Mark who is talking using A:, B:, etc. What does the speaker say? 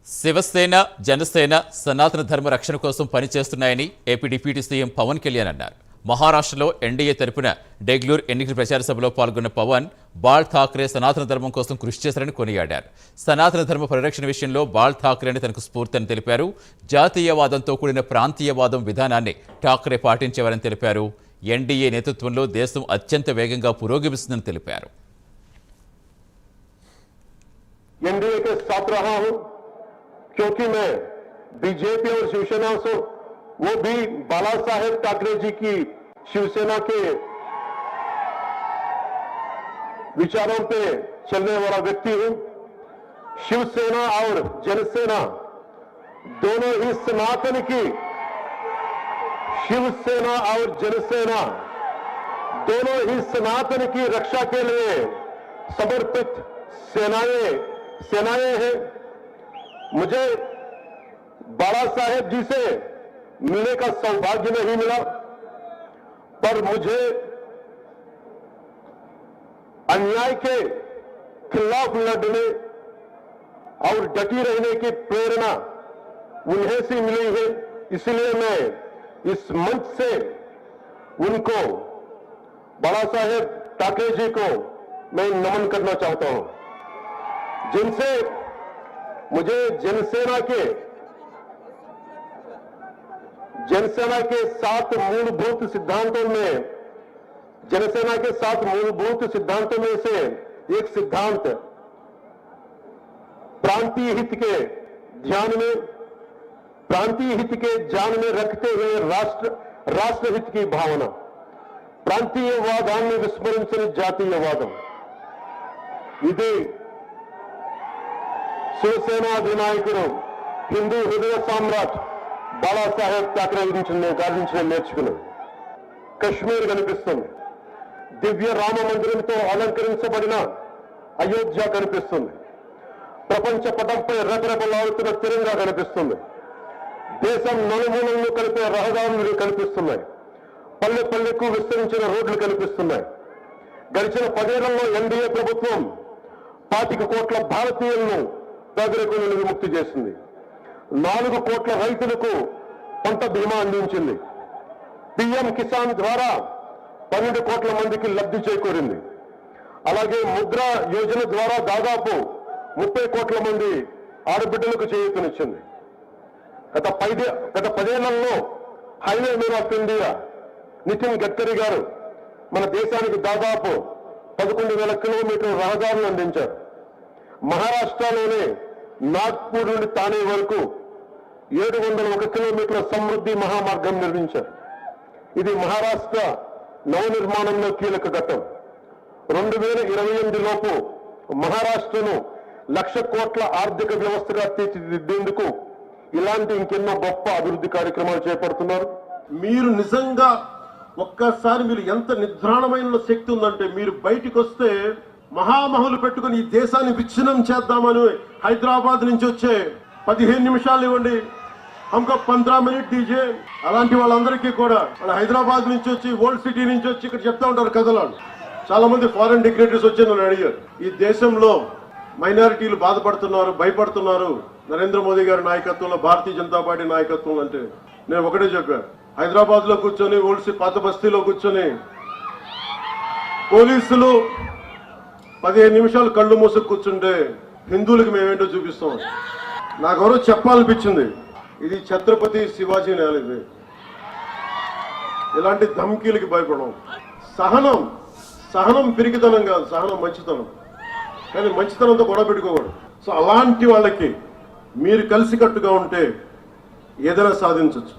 A: శివసేన, జనసేన సనాతన ధర్మ రక్షణ కోసం పనిచేస్తున్నాయని AP deputy CM Pawan Kalyan అన్నారు. మహారాష్ట్రలో ఎన్డీఏ తరపున డెగ్లూర్ ఎన్నికల ప్రచార సభలో పాల్గొన్న పవన్ బాల్ ఠాక్రే సనాతన ధర్మం కోసం కృషి చేశారని కొనియాడారు. సనాతన ధర్మ పరిరక్షణ విషయంలో బాల్ ఠాక్రేని తనకు స్ఫూర్తిని తెలిపారు. జాతీయవాదంతో కూడిన ప్రాంతీయవాదం విధానాన్ని ఠాక్రే పాటించేవారని తెలిపారు. ఎన్డీఏ నేతృత్వంలో దేశం అత్యంత వేగంగా పురోగమిస్తుందని తెలిపారు.
B: एनडीए के साथ रहा हूं क्योंकि मैं बीजेपी और शिवसेना से वो भी बाला साहेब ठाकरे जी की शिवसेना के विचारों पे चलने वाला व्यक्ति हूं। शिवसेना और जनसेना दोनों ही सनातन की शिवसेना और जनसेना दोनों ही सनातन की रक्षा के लिए समर्पित सेनाएं हैं। मुझे बाला साहेब जी से मिलने का सौभाग्य नहीं मिला, पर मुझे अन्याय के खिलाफ लड़ने और डटी रहने की प्रेरणा उन्हें से मिली है। इसलिए मैं इस मंच से उनको, बाला साहेब ठाकरे जी को मैं नमन करना चाहता हूं, जिनसे मुझे जनसेना के सात मूलभूत सिद्धांतों में जनसेना के सात मूलभूत सिद्धांतों में से एक सिद्धांत प्रांतीय हित के ध्यान में रखते हुए राष्ट्रहित की भावना, ప్రాంతీయవాదాన్ని విస్మరించిన జాతీయవాదం, ఇది శివసేన అధినాయకుడు హిందూ హృదయ సామ్రాట్ బాలాసాహెబ్ ఠాక్రే గురించి నేర్చుకున్నాను. కశ్మీర్ కనిపిస్తుంది, దివ్య రామ మందిరంతో అలంకరించబడిన అయోధ్య కనిపిస్తుంది, ప్రపంచ పటంపై రెపరెపలాడుతున్న తిరంగా కనిపిస్తుంది, దేశం నలుమూలలను కలిపే రహదారులు కనిపిస్తున్నాయి, పల్లె పల్లెకు విస్తరించిన రోడ్లు కనిపిస్తున్నాయి. గడిచిన 10 ఏళ్లలో ఎన్డీఏ ప్రభుత్వం 25 కోట్ల భారతీయులను పేదరికం నుండి విముక్తి చేసింది. 4 కోట్ల రైతులకు పంట బీమా అందించింది. పీఎం కిసాన్ ద్వారా 12 కోట్ల మందికి లబ్ధి చేకూరింది. అలాగే ముద్రా యోజన ద్వారా దాదాపు 30 కోట్ల మంది ఆడబిడ్డలకు చేయూతనిచ్చింది. గత 10 ఏళ్లలో highway man of India Nitin Gadkari గారు మన దేశానికి దాదాపు 11,000 కిలోమీటర్ల రహదారులు అందించారు. మహారాష్ట్రలోనే నాగ్పూర్ నుండి తానే వరకు 701 కిలోమీటర్ల సమృద్ధి మహామార్గం నిర్మించారు. ఇది మహారాష్ట్ర నవనిర్మాణంలో కీలక ఘట్టం. 2028 లోపు మహారాష్ట్రను 1,00,000 కోట్ల ఆర్థిక వ్యవస్థగా తీర్చిదిద్దేందుకు ఇలాంటి ఇంకెన్నో గొప్ప అభివృద్ధి కార్యక్రమాలు చేపడుతున్నారు.
C: మీరు నిజంగా ఒక్కసారి మీరు ఎంత నిద్రాణమైన శక్తి ఉందంటే, మీరు బయటికి వస్తే మహామహులు పెట్టుకుని ఈ దేశాన్ని విచ్ఛిన్నం చేద్దామని హైదరాబాద్ నుంచి వచ్చే 15 నిమిషాలు ఇవ్వండి, హమ్కో 15 మినిట్ డీజే, అలాంటి వాళ్ళందరికీ కూడా వాళ్ళు హైదరాబాద్ నుంచి వచ్చి, ఓల్డ్ సిటీ నుంచి వచ్చి ఇక్కడ చెప్తా ఉంటారు కథలు. చాలా మంది ఫారెన్ డిగ్నేటరీస్ వచ్చి నన్ను అడిగారు, ఈ దేశంలో మైనారిటీలు బాధపడుతున్నారు, భయపడుతున్నారు నరేంద్ర మోదీ గారి నాయకత్వంలో, భారతీయ జనతా పార్టీ నాయకత్వం అంటే. నేను ఒకటే చెప్పాను, హైదరాబాద్ లో కూర్చొని పాత బస్తీలో కూర్చొని పోలీసులు 15 నిమిషాలు కళ్ళు మూసుకు కూర్చుంటే హిందువులకి మేమేంటో చూపిస్తాం. నాకెవరో చెప్పాలనిపించింది, ఇది ఛత్రపతి శివాజీ నేల, ఇది ఇలాంటి ధమ్కీలకి భయపడం. సహనం పిరికితనం కాదు, సహనం మంచితనం. కానీ మంచితనంతో గొడవ పెట్టుకోకూడదు. సో అలాంటి వాళ్ళకి మీరు కలిసికట్టుగా ఉంటే ఏదైనా సాధించవచ్చు.